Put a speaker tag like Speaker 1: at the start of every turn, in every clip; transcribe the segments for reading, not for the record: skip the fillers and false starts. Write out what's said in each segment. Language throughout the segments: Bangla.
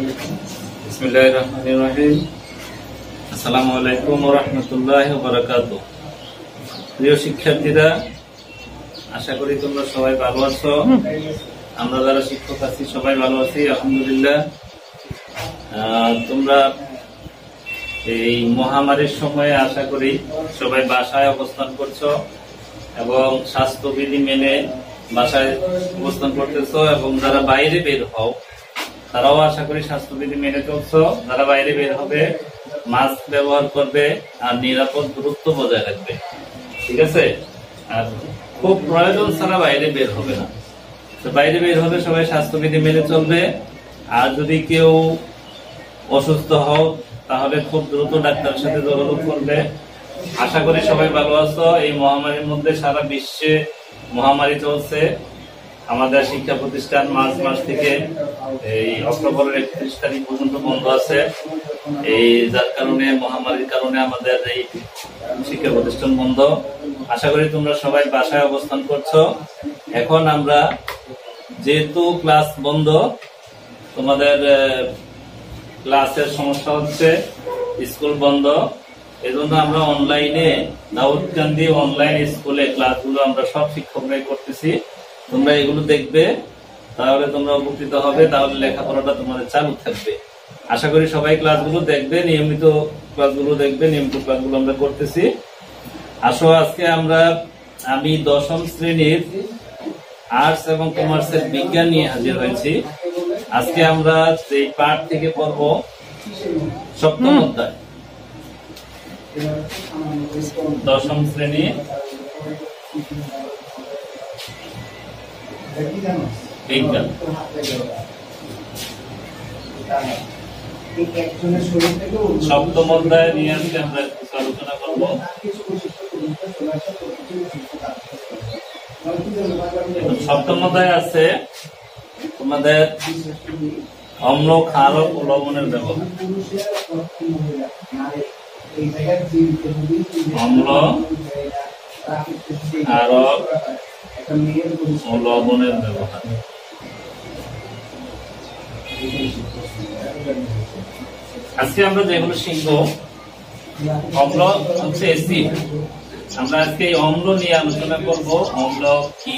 Speaker 1: বিসমিল্লাহির রহমানির রহিম। আসসালামু আলাইকুম ওয়া রাহমাতুল্লাহি ওয়া বারাকাতুহু। প্রিয় শিক্ষার্থীরা, আশা করি তোমরা সবাই ভালো আছো। আমরা যারা শিক্ষক আছি সবাই ভালো আছি, আলহামদুলিল্লাহ। তোমরা এই মহামারীর সময়ে আশা করি সবাই বাসায় অবস্থান করছো এবং স্বাস্থ্যবিধি মেনে বাসায় অবস্থান করতেছো, এবং যারা বাইরে বের হও তারাও আশা করি স্বাস্থ্যবিধি মেনে চলছো। যারা বাইরে বের হবে মাস্ক ব্যবহার করবে আর নিরাপদ দূরত্ব বজায় রাখবে, ঠিক আছে? আর খুব প্রয়োজন ছাড়া বাইরে বের হবে না। তো বাইরে বের হবে সবাই স্বাস্থ্যবিধি মেনে চলবে। আর যদি কেউ অসুস্থ হও তাহলে খুব দ্রুত ডাক্তারের সাথে যোগাযোগ করবে। আশা করি সবাই ভালো আছো। এই মহামারীর মধ্যে সারা বিশ্বে মহামারী চলছে। আমাদের শিক্ষা প্রতিষ্ঠান মার্চ মাস থেকে এই অক্টোবরের 31 তারিখ পর্যন্ত বন্ধ আছে। এই যার কারণে মহামারীর কারণে আমাদের এই শিক্ষা প্রতিষ্ঠান বন্ধ। আশা করি তোমরা সবাই বাসায় অবস্থান করছো। এখন আমরা যেহেতু ক্লাস বন্ধ, তোমাদের ক্লাসের সমস্যা হচ্ছে, স্কুল বন্ধ, এজন্য আমরা অনলাইনে দাউদকান্দি অনলাইন স্কুলে ক্লাসগুলো আমরা সব শিক্ষকরাই করতেছি। তোমরা এগুলো দেখবে, তাহলে তোমরা উপকৃত হবে, তাহলে লেখাপড়াটা তোমাদের চালু থাকবে। আশা করি সবাই ক্লাসগুলো দেখবে, নিয়মিত ক্লাসগুলো দেখবে। নিয়মিত ক্লাসগুলো আমরা করতেছি। আসো, আজকে আমি 10ম শ্রেণীর আর্টস এবং কমার্সের বিজ্ঞান নিয়ে হাজির হয়েছি। আজকে আমরা এই পাঠ থেকে পড়ব 7ম অধ্যায়, 10ম শ্রেণী বিজ্ঞান। সপ্তম অধ্যায় নিয়ে আজকে আমরা কিছু আলোচনা করব। 7ম অধ্যায় আছে তোমাদের অম্ল, ক্ষারক ও লবণের ব্যবহার। অম্ল, ক্ষারক ও লবণের ব্যবহার। আজকে আমরা যেগুলো শিখবো, অম্ল হচ্ছে অ্যাসিড। আমরা আজকে এই অম্ল নিয়ে আলোচনা করব। অম্ল কি,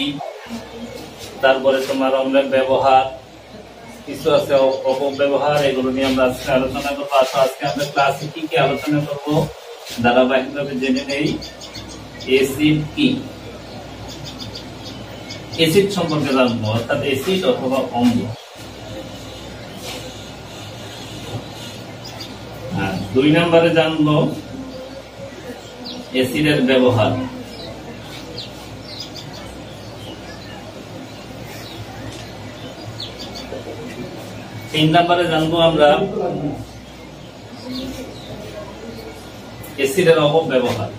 Speaker 1: তারপরে তোমার অম্লের ব্যবহার, কিছু আছে অপব্যবহার, এগুলো নিয়ে আমরা আজকে আলোচনা করবো। আজকে আমরা ক্লাসে কি কি আলোচনা করবো ধারাবাহিকভাবে জেনে নেই। অ্যাসিড কি, অ্যাসিড সম্পর্কে জানবো, অর্থাৎ অ্যাসিড অথবা অম্ল। 2 নম্বরে জানবো অ্যাসিডের ব্যবহার। 3 নম্বরে জানবো আমরা অ্যাসিডের অপব্যবহার।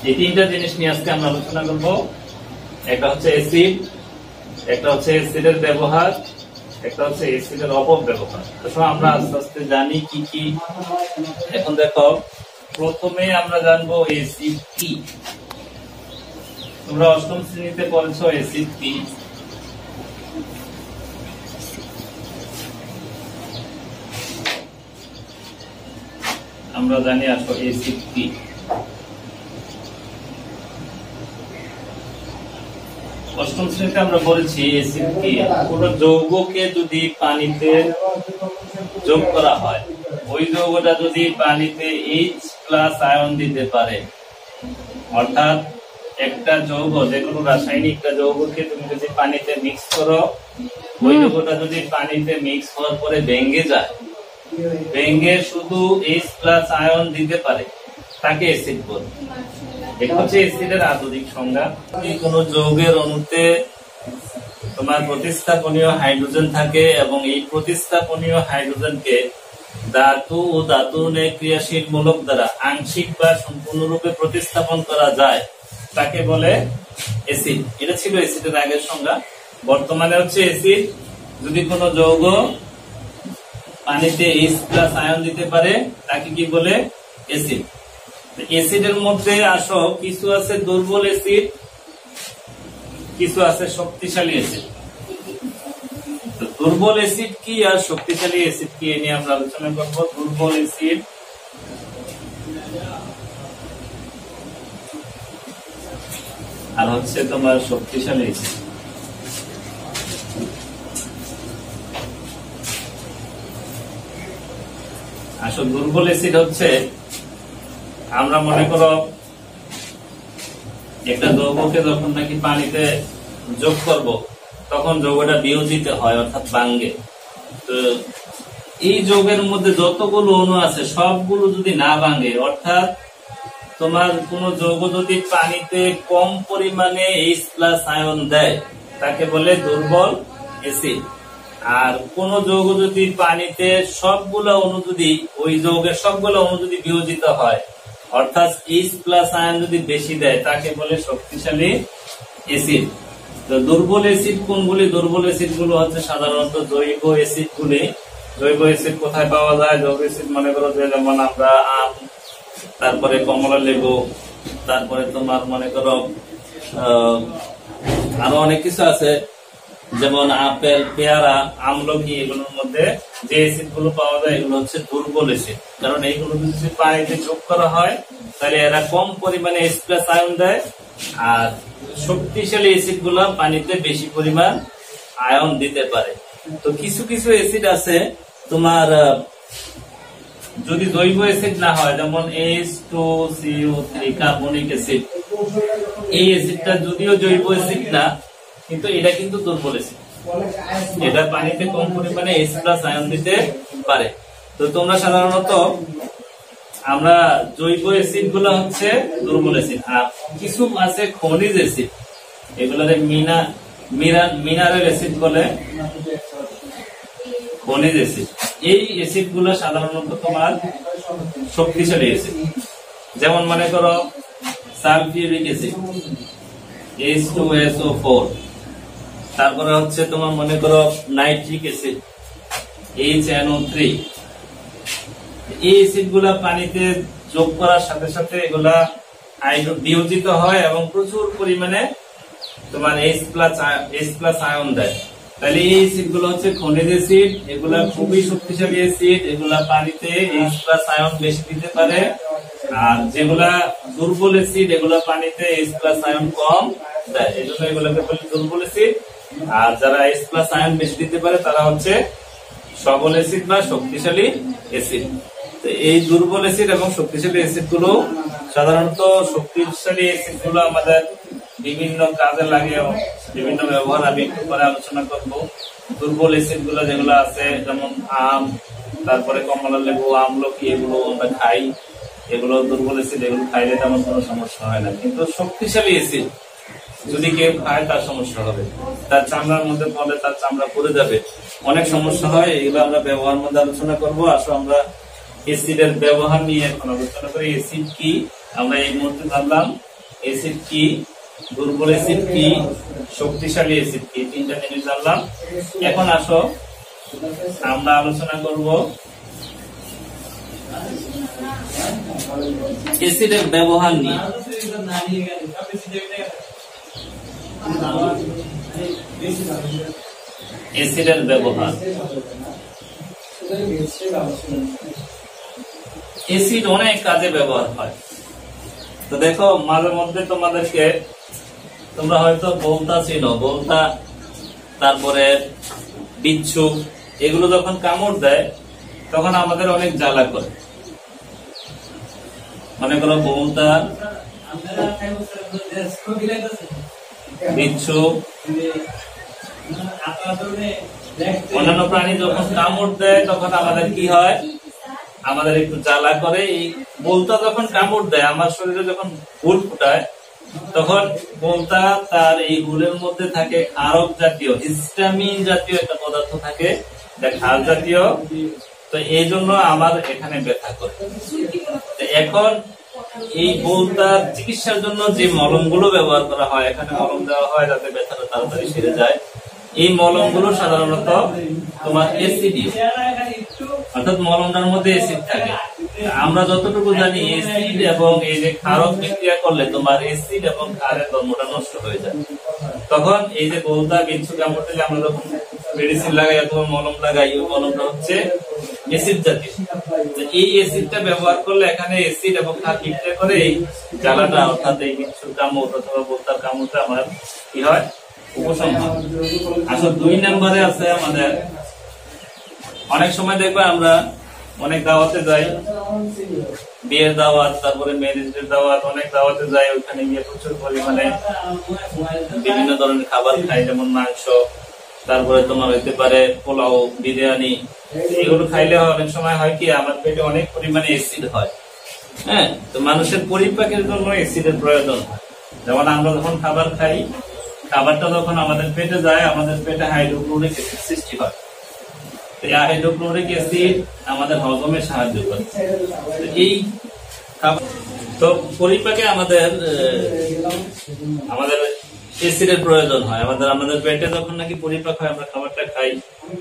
Speaker 1: 3টা জিনিস নিয়ে আজকে আমরা আলোচনা করব। একটা হচ্ছে অ্যাসিড, একটা হচ্ছে অ্যাসিডের ব্যবহার, একটা হচ্ছে অ্যাসিডের অপব্যবহার। তো আমরা আস্তে আস্তে জানি কি কি। এখন দেখো, প্রথমে আমরা জানবো অ্যাসিড কি। তোমরা 8ম শ্রেণীতে পড়েছো অ্যাসিড কি। আমরা জানি আসো অ্যাসিড কি। অষ্টম শ্রেণীতে আমরা বলেছি অ্যাসিড কি, কোন যৌগকে যদি পানিতে যোগ করা হয়, ওই যৌগটা যদি পানিতে H+ আয়ন দিতে পারে, অর্থাৎ একটা যৌগ, যে কোনো রাসায়নিক যৌগকে তুমি যদি পানিতে মিক্স করো, ওই যৌগটা যদি পানিতে মিক্স হওয়ার পরে ভেঙে যায়, ভেঙে শুধু H+ আয়ন দিতে পারে, তাকে অ্যাসিড বলে। এটা হচ্ছে অ্যাসিডের আধুনিক সংজ্ঞা। কোন যৌগের অণুতে তোমার প্রতিস্থাপনীয় হাইড্রোজেন থাকে এবং এই প্রতিস্থাপনীয় হাইড্রোজেনকে ধাতু ও ধাতু ক্রিয়াশীল মূলক দ্বারা আংশিক বা সম্পূর্ণরূপে প্রতিস্থাপন করা যায়, তাকে বলে অ্যাসিড। এটা ছিল অ্যাসিডের আগের সংজ্ঞা। বর্তমানে হচ্ছে অ্যাসিড যদি কোনো যৌগ পানিতে H প্লাস আয়ন দিতে পারে তাকে কি বলে? অ্যাসিড। অ্যাসিডের মধ্যে আসো কিছু আছে দুর্বল অ্যাসিড, কিছু আছে শক্তিশালী অ্যাসিড। দুর্বল অ্যাসিড কি আর শক্তিশালী অ্যাসিড কি, এ নিয়ে আমরা আলোচনা করব। দুর্বল অ্যাসিড আর হচ্ছে তোমার শক্তিশালী অ্যাসিড। আসলে দুর্বল অ্যাসিড হচ্ছে, আমরা মনে করো একটা যৌগকে যখন নাকি পানিতে যোগ করব তখন যৌগটা বিয়োজিত হয় অর্থাৎ ভাঙ্গে। তো এই যৌগের মধ্যে যতগুলো অণু আছে সবগুলো যদি না ভাঙ্গে, অর্থাৎ তোমার কোন যৌগ যদি পানিতে কম পরিমাণে H প্লাস আয়ন দেয় তাকে বলে দুর্বল অ্যাসিড। আর কোন যৌগ যদি পানিতে সবগুলো অণু যদি ওই যৌগের সবগুলো অণু যদি বিয়োজিত হয়, অর্থাৎ H প্লাস আয়ন যদি বেশি দেয় তাকে বলে শক্তিশালী অ্যাসিড। তো দুর্বল অ্যাসিড কোনগুলি? দুর্বল অ্যাসিড গুলো হচ্ছে সাধারণত জৈব অ্যাসিড গুলি। জৈব অ্যাসিড কোথায় পাওয়া যায়? জৈব অ্যাসিড মনে করো যে যেমন আমরা আম, তারপরে কমলা লেবু, তারপরে তোমার মনে করো আরো অনেক কিছু আছে যেমন আপেল, পেয়ারা, আমলকি, এগুলোর মধ্যে যে অ্যাসিড গুলো পাওয়া যায় এগুলো হচ্ছে দুর্বল অ্যাসিড। কারণ এইগুলো যদি পানিতে যোগ করা হয় তাহলে এরা কম পরিমাণে H প্লাস আয়ন দেয়, আর শক্তিশালী অ্যাসিড গুলো পানিতে বেশি পরিমাণ আয়ন দিতে পারে। তো কিছু কিছু অ্যাসিড আছে তোমার যদি জৈব অ্যাসিড না হয়, যেমন H2CO3 কার্বনিক অ্যাসিড, এই অ্যাসিডটা যদিও জৈব অ্যাসিড না কিন্তু এটা কিন্তু দুর্বল অ্যাসিড, এটা পানিতে কম পরিমাণে H প্লাস আয়ন দিতে পারে। তো তোমরা সাধারণত আমরা জৈব অ্যাসিড গুলো হচ্ছে দুর্বল অ্যাসিড, আর কিছু আছে খনিজ অ্যাসিড, এগুলোরে মিনারেল অ্যাসিড বলে, খনিজ অ্যাসিড। এই অ্যাসিড গুলো সাধারণত তোমার শক্তিশালী অ্যাসিড। যেমন মনে করো সালফিউরিক অ্যাসিড H2SO4, তারপরে হচ্ছে তোমার মনে করো নাইট্রিক অ্যাসিড HNO3। এই অ্যাসিড গুলা পানিতে যোগ করার সাথে সাথে এগুলা বিয়োজিত হয় এবং প্রচুর পরিমাণে তোমার H প্লাস আয়ন দেয়। তাহলে এই অ্যাসিড গুলো হচ্ছে খনিজ অ্যাসিড, এগুলা খুবই শক্তিশালী অ্যাসিড, এগুলা পানিতে H প্লাস আয়ন বেশি দিতে পারে। আর যেগুলা দুর্বল অ্যাসিড এগুলা পানিতে H প্লাস আয়ন কম দেয়, এই জন্য এগুলোকে বলে দুর্বল অ্যাসিড। আর যারা H প্লাস আয়ন বেশি দিতে পারে তারা হচ্ছে সবল অ্যাসিড বা শক্তিশালী অ্যাসিড। তো এই দুর্বল অ্যাসিড এবং শক্তিশালী অ্যাসিড গুলো সাধারণত, শক্তিশালী অ্যাসিড গুলো আমাদের বিভিন্ন কাজে লাগে, বিভিন্ন ব্যবহার আমি একটু পরে আলোচনা করব। দুর্বল অ্যাসিড গুলো যেগুলো আছে যেমন আম, তারপরে কমলা লেবু, আমলকি, এগুলো আমরা খাই, এগুলো দুর্বল অ্যাসিড, এগুলো খাইলে তেমন কোনো সমস্যা হয় না। কিন্তু শক্তিশালী অ্যাসিড যদি কেউ খায় তার সমস্যা হবে, তার চামড়ার মধ্যে পড়লে তার চামড়া পড়ে যাবে, অনেক সমস্যা হয়। এগুলো আমরা ব্যবহার মধ্যে আলোচনা করবো। আসো আমরা অ্যাসিডের ব্যবহার নিয়ে এখন আলোচনা করি। অ্যাসিড কি আমরা এই মুহূর্তে জানলাম, অ্যাসিড কি, দুর্বল অ্যাসিড কি, শক্তিশালী অ্যাসিড কি, তিনটা জিনিস জানলাম। এখন আসো আমরা আলোচনা করব অ্যাসিডের ব্যবহার নিয়ে। অ্যাসিডের ব্যবহার, অ্যাসিড অনেক কাজে ব্যবহার হয়। তো দেখো মাঝে মধ্যে তোমাদেরকে, তোমরা হয়তো বলতা চিনো, বলতা, তারপরে বিচ্ছু, এগুলো যখন কামড় দেয় তখন আমাদের অনেক জ্বালা করে। মনে করো বলতা, বিচ্ছু, অন্যান্য প্রাণী যখন কামড় দেয় তখন আমাদের কি হয়, আমাদের একটু জ্বালা করে। এই বলতা যখন কামড় দেয় আমার শরীরে যখন হুল ফুটায় তখন বলতা তার এই হুলের মধ্যে থাকে ক্ষারক জাতীয়, হিস্টামিন জাতীয় একটা পদার্থ থাকে, ক্ষার জাতীয়। তো এই জন্য আমার এখানে ব্যথা করে। এখন এই বলতার চিকিৎসার জন্য যে মলমগুলো ব্যবহার করা হয়, এখানে মলম দেওয়া হয় যাতে ব্যথাটা তাড়াতাড়ি সেরে যায়। এই মলমগুলো সাধারণত তোমার অ্যাসিডীয়, অর্থাৎ মলমটার মধ্যে অ্যাসিড থাকে। আমরা যতটুকু জানি অ্যাসিড এবং এই যে ক্ষারক বিক্রিয়া করলে তোমার অ্যাসিড এবং ক্ষারের ধর্মটা নষ্ট হয়ে যায়। তখন এই যে গলদা বিচ্ছু কামড় দিলে আমরা যখন মেডিসিন লাগাই অথবা মলম লাগাই, ওই মলমটা হচ্ছে অ্যাসিড জাতীয়। এই অ্যাসিডটা ব্যবহার করলে এখানে অ্যাসিড এবং ক্ষার বিক্রিয়া করে এই জ্বালাটা অর্থাৎ এই বিচ্ছুর কামড় অথবা গলদার কামড়টা আমার কি হয়, উপশম হয়। আসলে 2 নম্বরে আছে আমাদের, অনেক সময় দেখবে আমরা অনেক দাওয়াতে যাই, বিয়ের দাওয়াত, তারপরে ম্যারেজের দাওয়াত, অনেক দাওয়াতে যাই, ওখানে গিয়ে প্রচুর পরিমাণে বিভিন্ন ধরনের খাবার খাই, যেমন মাংস, তারপরে তোমার হইতে পারে পোলাও, বিরিয়ানি। এগুলো খাইলে অনেক সময় হয় কি আমার পেটে অনেক পরিমাণে অ্যাসিড হয়। হ্যাঁ, তো মানুষের পরিপাকের জন্য অ্যাসিডের প্রয়োজন হয়। যেমন আমরা যখন খাবার খাই, খাবারটা যখন আমাদের পেটে যায়, আমাদের পেটে হাইড্রোক্লোরিক অ্যাসিড সৃষ্টি হয়। এই হাইড্রোক্লোরিক অ্যাসিড আমাদের হজমে সাহায্য করে। এই খাবার তো পরিপাকে আমাদের অ্যাসিডের প্রয়োজন হয়। আমাদের পেটে যখন নাকি পরিপাক হয়, আমরা খাবারটা খাই,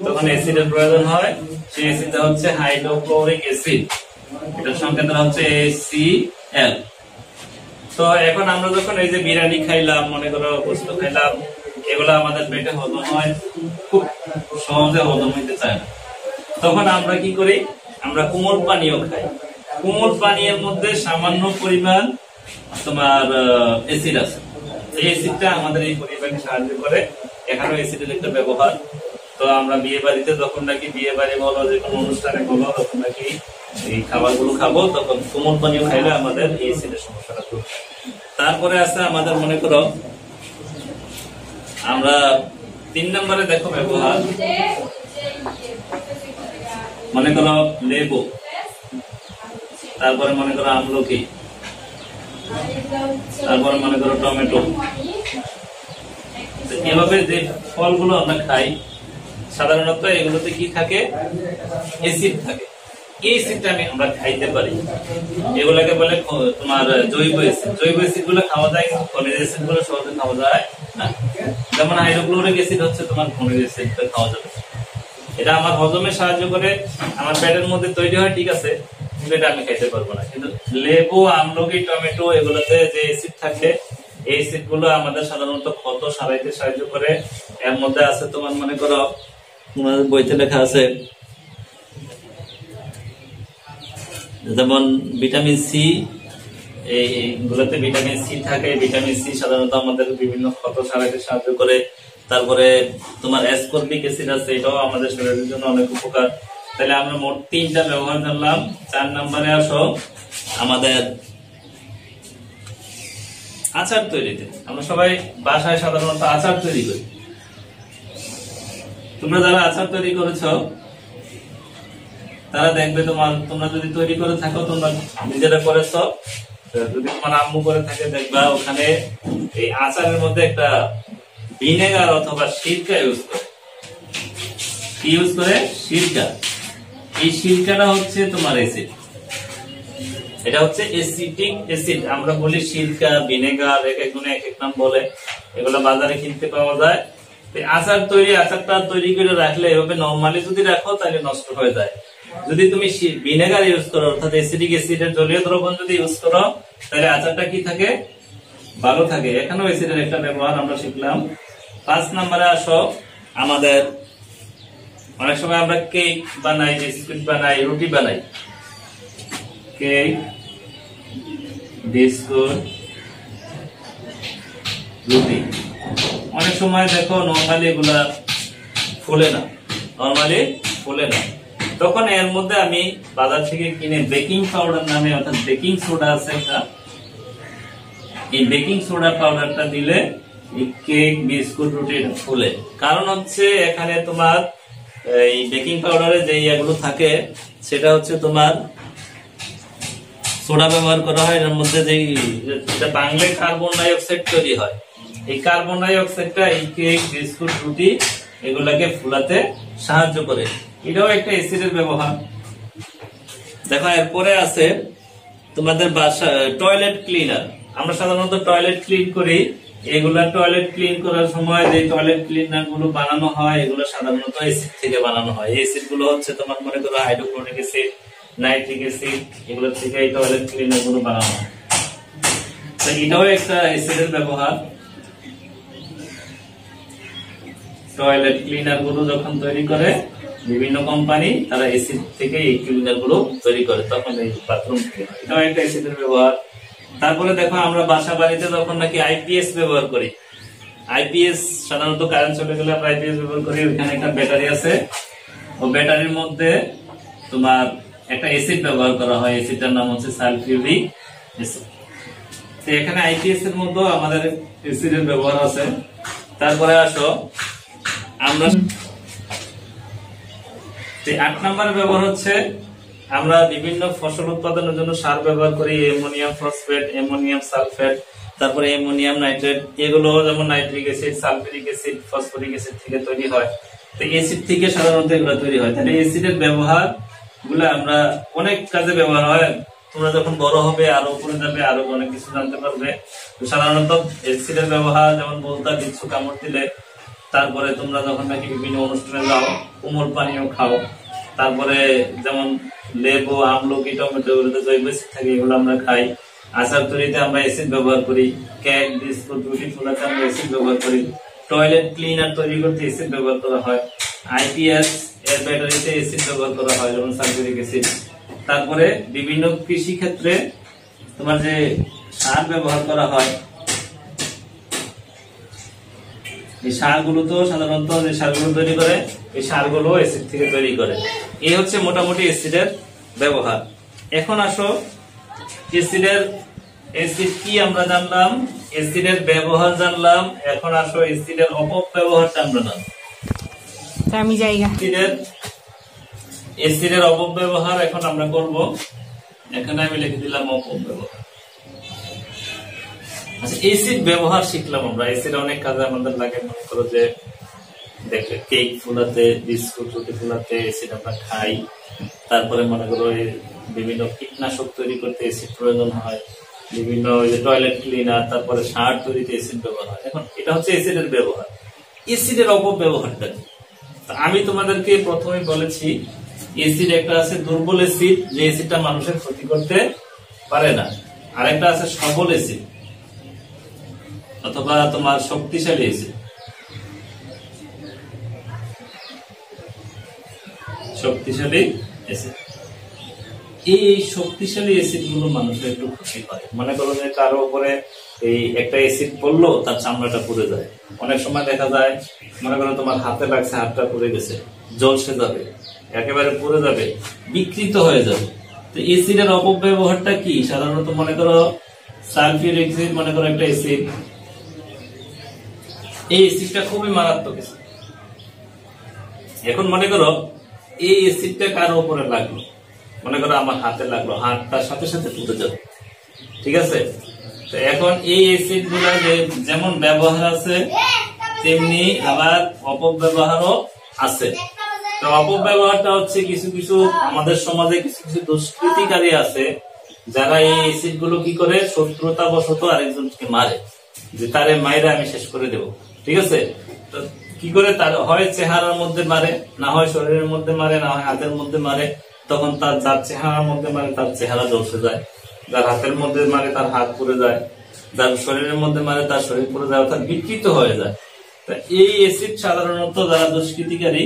Speaker 1: তখন অ্যাসিডের প্রয়োজন হয়। সেই অ্যাসিডটা হচ্ছে হাইড্রোক্লোরিক অ্যাসিড, এটার সংকেত হচ্ছে HCl। তো এখন আমরা যখন এই যে বিরিয়ানি খাইলাম, মনে করো গোশত খাইলাম, এগুলো আমাদের পেটে হজম হয়, খুব সহজে হজম হইতে চায় না। তখন আমরা কি করি, আমরা কোমল পানীয় খাই। কোমল পানীয়ের মধ্যে সামান্য পরিমাণ তোমার অ্যাসিড আছে। এই অ্যাসিডটা আমাদের এই পরিপাকে সাহায্য করে। এখানেও অ্যাসিডের একটা ব্যবহার। তো আমরা বিয়ে বাড়িতে যখন নাকি বিয়ে বাড়ি বলো, যে কোনো অনুষ্ঠানে বলো, তখন নাকি এই খাবারগুলো খাবো, তখন কোমল পানীয় খাইলে আমাদের এই অ্যাসিডের সমস্যাটা দূর হয়। তারপরে আছে আমাদের, মনে করো আমরা 3 নম্বরে দেখো ব্যবহার, মনে করো লেবু, তারপরে মনে করো আমলকি, তারপরে মনে করো টমেটো। এভাবে যে ফলগুলো আমরা খাই, সাধারণত এগুলোতে কি থাকে, অ্যাসিড থাকে। এই অ্যাসিডটা আমরা খাইতে পারি, এগুলোকে বলে তোমার জৈব অ্যাসিড। জৈব অ্যাসিড গুলো খাওয়া যায়, খনিজ অ্যাসিড গুলো সহজে খাওয়া যায় না। যেমন হাইড্রোক্লোরিক অ্যাসিড হচ্ছে তোমার খনিজ অ্যাসিড, খাওয়া যাবে। এটা আমার হজমে সাহায্য করে, আমার পেটের মধ্যে তৈরি হয়, ঠিক আছে, কিন্তু এটা আমি খাইতে পারবো না। কিন্তু লেবু, আমলকি, টমেটো, এগুলোতে যে অ্যাসিড থাকে, এই অ্যাসিড গুলো আমাদের সাধারণত ক্ষত সারাইতে সাহায্য করে। এর মধ্যে আছে তোমার, মনে করো তোমার বইতে লেখা আছে, যেমন ভিটামিন সি, এইগুলোতে ভিটামিন সি থাকে। ভিটামিন সি সাধারণত আমাদের বিভিন্ন ক্ষত সারাইতে সাহায্য করে। তারপরে তোমার অ্যাসকর্বিক অ্যাসিড আছে, এটাও আমাদের শরীরের জন্য অনেক উপকার। তাহলে আমরা মোট 3টা ব্যবহার করলাম। 4 নম্বরে আসো আমাদের আচার তৈরিতে। আমরা সবাই বাসায় সাধারণত আচার তৈরি করি। তোমরা যারা আচার তৈরি করেছো, তারা দেখবে তোমরা যদি তৈরি করে থাকো, তোমরা নিজেরা করেছো, যদি তোমার আম্মু করে থাকে, দেখবা ওখানে এই আচারের মধ্যে একটা ভিনেগার অথবা সিরকা ইউজ করে। কি ইউজ করে? সিরকা। এই সিরকাটা হচ্ছে তোমার অ্যাসিড, এটা হচ্ছে অ্যাসিটিক অ্যাসিড। আমরা বলি সিরকা, ভিনেগার, এক একজনে এক এক নাম বলে। এগুলো বাজারে কিনতে পাওয়া যায়। আচারটা তৈরি করে রাখলে, এভাবে নরমালি যদি রাখো তাহলে নষ্ট হয়ে যায়। যদি তুমি ভিনেগার ইউজ করো, অর্থাৎ অ্যাসিডিক অ্যাসিডের জলীয় দ্রবণ যদি ইউজ করো, তাহলে আচারটা কি থাকে, ভালো থাকে। এখানেও অ্যাসিডের একটা ব্যবহার আমরা শিখলাম। 5 নম্বরে আসো আমাদের, অনেক সময় আমরা কেক বানাই, বিস্কুট বানাই, রুটি বানাই। কেক, বিস্কুট, রুটি, অনেক সময় দেখো নরমালি এগুলা ফুলে না, তখন এর মধ্যে আমি বাজার থেকে কিনে বেকিং পাউডার নামে, অর্থাৎ বেকিং সোডা আছে একটা, এই বেকিং সোডা পাউডারটা দিলে এই কেক, বিস্কুট, রুটি ফুলে। কারণ হচ্ছে এখানে তোমার এই বেকিং পাউডারে যে ইয়েগুলো থাকে, সেটা হচ্ছে তোমার সোডা ব্যবহার করা হয়। এর মধ্যে যেটা বাংলে কার্বন ডাই অক্সাইড তৈরি হয়, এই কার্বন ডাই অক্সাইডটা এই কেক, বিস্কুট, রুটি এগুলাকে ফুলাতে সাহায্য করে। এটাও একটা অ্যাসিডের ব্যবহার। দেখো এরপরে আছে তোমাদের বাসা টয়লেট ক্লিনার। আমরা সাধারণত টয়লেট ক্লিন করি এগুলা টয়লেট ক্লিন করার সময় যে টয়লেট ক্লিনার গুলো বানানো হয় এগুলো সাধারণত এসিড থেকে বানানো হয়। এসিড গুলো হচ্ছে তোমার মনে করো হাইড্রোক্লোরিক অ্যাসিড, নাইট্রিক অ্যাসিড, এগুলো থেকে এই টয়লেট ক্লিনার গুলো বানানো হয়। তো এটাও একটা এসিডের ব্যবহার। টয়লেট ক্লিনার গুলো যখন তৈরি করে বিভিন্ন কোম্পানি, তারা এসিড থেকে এই ক্লিনার গুলো তৈরি করে, তখন এই বাথরুম এটাও একটা এসিডের ব্যবহার। তারপরে দেখো আমরা বাসা বাড়িতে যখন নাকি আইপিএস ব্যবহার করি, আইপিএস সাধারণত কারেন্ট চলে গেলে আমরা আইপিএস ব্যবহার করি। ওখানে একটা ব্যাটারি আছে, ও ব্যাটারির মধ্যে তোমার একটা অ্যাসিড ব্যবহার করা হয়, অ্যাসিডটার নাম হচ্ছে সালফিউরিক অ্যাসিড। তো এখানে আইপিএস এর মধ্যে আমাদের অ্যাসিডের ব্যবহার আছে। তারপরে আসো আমরা 8 নম্বর ব্যবহার হচ্ছে আমরা বিভিন্ন ফসল উৎপাদনের জন্য সার ব্যবহার করি, অ্যামোনিয়াম ফসফেট, অ্যামোনিয়াম সালফেট, তারপরে অ্যামোনিয়াম নাইট্রেট, এগুলো যেমন nitric acid, sulphuric acid, phosphoric acid থেকে তৈরি হয়। তো অ্যাসিড থেকে সাধারণত এগুলো তৈরি হয়। তাহলে অ্যাসিডের ব্যবহার গুলো আমরা অনেক কাজে ব্যবহার হয়। তোমরা যখন বড় হবে আরো উপরে যাবে, আরো অনেক কিছু জানতে পারবে। তো সাধারণত অ্যাসিডের ব্যবহার যেমন বলতা বিচ্ছু কামড় দিলে, তারপরে তোমরা যখন নাকি বিভিন্ন অনুষ্ঠানে যাও কোমল পানীয় খাও, তারপরে যেমন লেবু, আমলকি, টমেটো, এগুলোতে জৈব অ্যাসিড থাকে, এগুলো আমরা খাই। আচার তৈরিতে আমরা অ্যাসিড ব্যবহার করি, কেক, বিস্কুট, রুটি ফোলাতে আমরা অ্যাসিড ব্যবহার করি, টয়লেট ক্লিনার তৈরি করতে অ্যাসিড ব্যবহার করা হয়, আইপিএস এর ব্যাটারিতে অ্যাসিড ব্যবহার করা হয় যেমন সালফিউরিক অ্যাসিড। তারপরে বিভিন্ন কৃষি ক্ষেত্রে তোমার যে সার ব্যবহার করা হয়, এই সারগুলো তো সাধারণত যে সারগুলো তৈরি করে এই সারগুলো অ্যাসিড থেকে তৈরি করে। এই হচ্ছে মোটামুটি অ্যাসিডের ব্যবহার। এখন আসো অ্যাসিড কি আমরা জানলাম, অ্যাসিডের ব্যবহার জানলাম। এখন আসো অ্যাসিডের অপব্যবহারটা আমরা জানলাম।
Speaker 2: আমি জায়গা
Speaker 1: অ্যাসিডের অপব্যবহার এখন আমরা করব। এখানে আমি লিখে দিলাম অপব্যবহার। আচ্ছা, অ্যাসিড ব্যবহার শিখলাম আমরা। অ্যাসিড অনেক কাজে আমাদের লাগে। মনে করো যে দেখো কেক ফোলাতে, বিস্কুট, রুটি ফোলাতে অ্যাসিড আমরা খাই। তারপরে মনে করো বিভিন্ন কীটনাশক তৈরি করতে অ্যাসিড প্রয়োজন হয়, বিভিন্ন টয়লেট ক্লিনার, তারপরে সার তৈরিতে অ্যাসিড ব্যবহার হয়। এখন এটা হচ্ছে অ্যাসিডের ব্যবহার। অ্যাসিডের অপব্যবহারটা কি? আমি তোমাদেরকে প্রথমে বলেছি অ্যাসিড একটা আছে দুর্বল অ্যাসিড, যে অ্যাসিডটা মানুষের ক্ষতি করতে পারে না। আরেকটা আছে সবল অ্যাসিড অথবা তোমার শক্তিশালী অ্যাসিড। শক্তিশালী অ্যাসিড, এই শক্তিশালী অ্যাসিড গুলো মানুষের একটু ক্ষতি করে। মনে করো যে কারো উপরে এই একটা অ্যাসিড পড়লো, তার চামড়াটা পুড়ে যায়। অনেক সময় দেখা যায় মনে করো তোমার হাতে লাগছে, হাতটা পুড়ে গেছে, জ্বলসে যাবে, একেবারে পুড়ে যাবে, বিকৃত হয়ে যাবে। তো অ্যাসিডের অপব্যবহারটা কি? সাধারণত মনে করো সালফিউরিক অ্যাসিড, মনে করো একটা অ্যাসিড, এই অ্যাসিডটা খুবই মারাত্মক অ্যাসিড। এখন মনে করো এই অ্যাসিডটা কারো উপরে লাগলো, মনে করো আমার হাতে লাগলো, হাতটার সাথে সাথে পুড়ে যাবে, ঠিক আছে? তো এখন এই অ্যাসিড গুলা যেমন ব্যবহার আছে তেমনি আবার অপব্যবহারও আছে। তো অপব্যবহারটা হচ্ছে কিছু কিছু আমাদের সমাজে কিছু কিছু দুষ্কৃতিকারী আছে যারা এই অ্যাসিড গুলো কি করে শত্রুতা বশত আরেকজনকে মারে, যে তারে মাইরা আমি শেষ করে দেব, ঠিক আছে? তো কি করে তার হয় চেহারার মধ্যে মারে, না হয় শরীরের মধ্যে মারে, না হয় হাতের মধ্যে মারে। তখন তার যার চেহারার মধ্যে মারে তার চেহারা ঝলসে যায়, যার হাতের মধ্যে মারে তার হাত পুড়ে যায়, যার শরীরের মধ্যে মারে তার শরীর পুড়ে যায়, অর্থাৎ বিকৃত হয়ে যায়। এই অ্যাসিড সাধারণত যারা দুষ্কৃতিকারী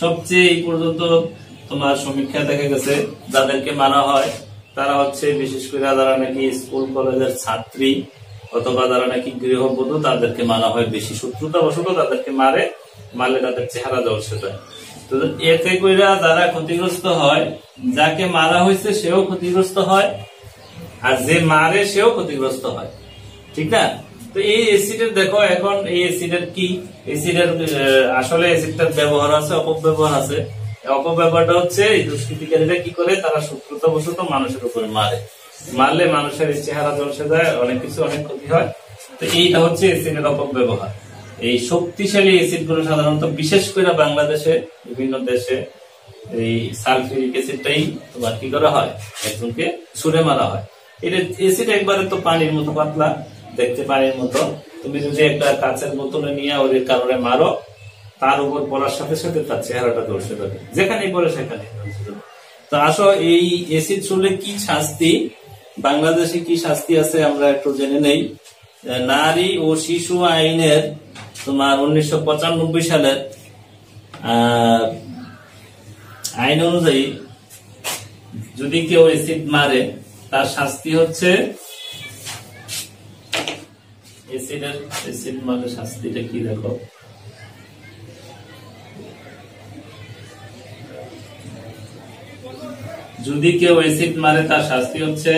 Speaker 1: সবচেয়ে এই পর্যন্ত তোমার সমীক্ষা দেখা গেছে যাদেরকে মারা হয় তারা হচ্ছে বিশেষ করে যারা নাকি স্কুল কলেজের ছাত্রী অথবা যারা নাকি গৃহবধূ, তাদেরকে মারা হয় বেশি। শত্রুতা বশত তাদেরকে মারলে তাদের চেহারা ঝলসে যায়। তো এতে কইরা যারা ক্ষতিগ্রস্ত হয়, যাকে মারা হয়েছে সেও ক্ষতিগ্রস্ত হয়, আর যে মারে সেও ক্ষতিগ্রস্ত হয়, ঠিক না? তো এই অ্যাসিডের দেখো এখন এই অ্যাসিডের কি, অ্যাসিডের আসলে অ্যাসিডটার ব্যবহার আছে, অপব্যবহার আছে। অপব্যবহারটা হচ্ছে এই দুষ্কৃতিকারীরা কি করে, তারা শত্রুতা বশত মানুষের উপরে মারলে মানুষের চেহারা ঝলসে যায়, অনেক কিছু অনেক ক্ষতি হয়। তো এইটা হচ্ছে অ্যাসিডের অপব্যবহার। এই শক্তিশালী অ্যাসিড গুলো সাধারণত বিশেষ করে বাংলাদেশে বিভিন্ন দেশে এই সালফিউরিক অ্যাসিডটাই তোমার কি করা হয়, একজনকে ছুড়ে মারা হয়। এটা অ্যাসিড একবারে তো পানির মতো পাতলা, দেখতে পানির মতো, তুমি যদি একটা কাঁচের বোতলে নিয়ে ওদের কারণে মারো, তার উপর পড়ার সাথে সাথে তার চেহারাটা ধসে যাবে, যেখানেই পড়ে সেখানে। তো আসো এই এসিড ছুঁলে কি শাস্তি, বাংলাদেশে কি শাস্তি আছে আমরা একটু জেনে নেই। নারী ও শিশু আইনের তোমার 1995 সালের আইন অনুযায়ী যদি কেউ এসিড মারে তার শাস্তি হচ্ছে, এসিড মারে শাস্তিটা কি দেখো, যদি কেউ এসিড মারে তার শাস্তি হচ্ছে,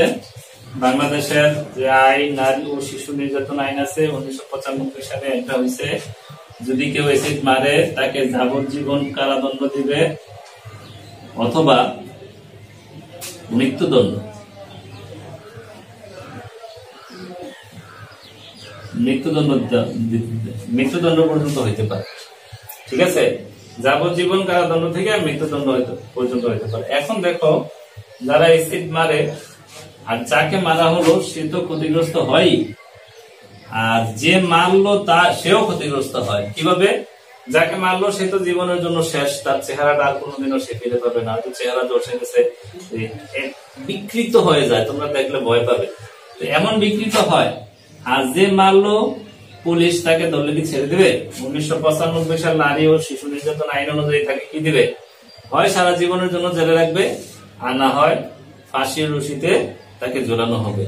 Speaker 1: বাংলাদেশের যে আইন নারী ও শিশু নির্যাতন আইন আছে 1995 সালে এটা হয়েছে, যদি কেউ এসিড মারে তাকে যাবজ্জীবন কারাদণ্ড দিবে অথবা মৃত্যুদণ্ড। মৃত্যুদণ্ড পর্যন্ত হইতে পারে, ঠিক আছে? যাবজ্জীবন কারাদণ্ড থেকে মৃত্যুদণ্ড পর্যন্ত হইতে পারে। এখন দেখো, যারা এসিড মারে আর যাকে মারা হলো সে তো ক্ষতিগ্রস্ত হয়, আর যে মারলো সেও ক্ষতিগ্রস্ত হয়। কিভাবে? যাকে মারলো সে তো জীবনের জন্য শেষ, তার চেহারাটা আর কোনোদিনও সে ফিরে পাবে না, চেহারা ধসে গেছে, বিকৃত হয়ে যায়, তোমরা দেখলে ভয় পাবে, তো এমন বিকৃত হয়। আর যে মারলো পুলিশ তাকে ধরলে কি ছেড়ে দিবে? 1995 সাল নারী ও শিশু নির্যাতন আইন অনুযায়ী তাকে কি দিবে? হয় সারা জীবনের জন্য জেলে রাখবে, আর না হয় ফাঁসির রশিতে তাকে ঝোলানো হবে,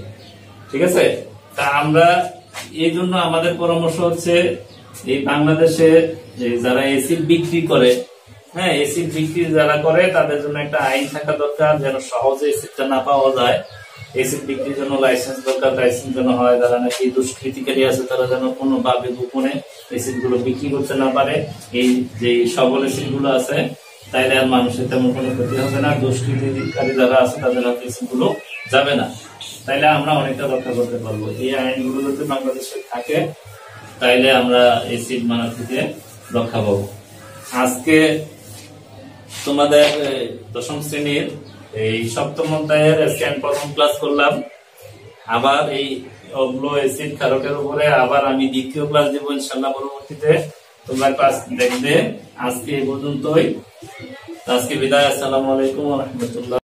Speaker 1: ঠিক আছে? তা আমরা এই জন্য আমাদের পরামর্শ হচ্ছে, এই বাংলাদেশে যারা এসিড বিক্রি করে, হ্যাঁ এসিড বিক্রি যারা করে তাদের জন্য একটা আইন থাকা দরকার, যেন সহজে এসিডটা না পাওয়া যায়। এসিড বিক্রির জন্য লাইসেন্স দরকার, লাইসেন্স যেন হয়, যারা নাকি দুষ্কৃতিকারী আছে তারা যেন কোনোভাবে গোপনে এসিড গুলো বিক্রি করতে না পারে। এই যে সবল এসিড গুলো আছে তাইলে আর মানুষের তেমন কোনো ক্ষতি হবে না, দুষ্কৃতিকারী যারা আছে তাদের হাতে এসিড গুলো যাবে না, তাইলে আমরা অনেকটা রক্ষা করতে পারবো। এই আইনগুলো যদি বাংলাদেশে থাকে তাইলে আমরা এসিড মারা থেকে রক্ষা পাবো। আজকে তোমাদের দশম শ্রেণীর এই সপ্তম অধ্যায়ের প্রথম ক্লাস করলাম, আবার এই অম্ল এসিড ক্ষারকের উপরে আবার আমি দ্বিতীয় ক্লাস দেবো ইনশাআল্লাহ পরবর্তীতে, তোমরা ক্লাস দেখবে। আজকে এই পর্যন্তই, আজকে বিদায়। আসসালামু আলাইকুম ওয়া রাহমাতুল্লাহ।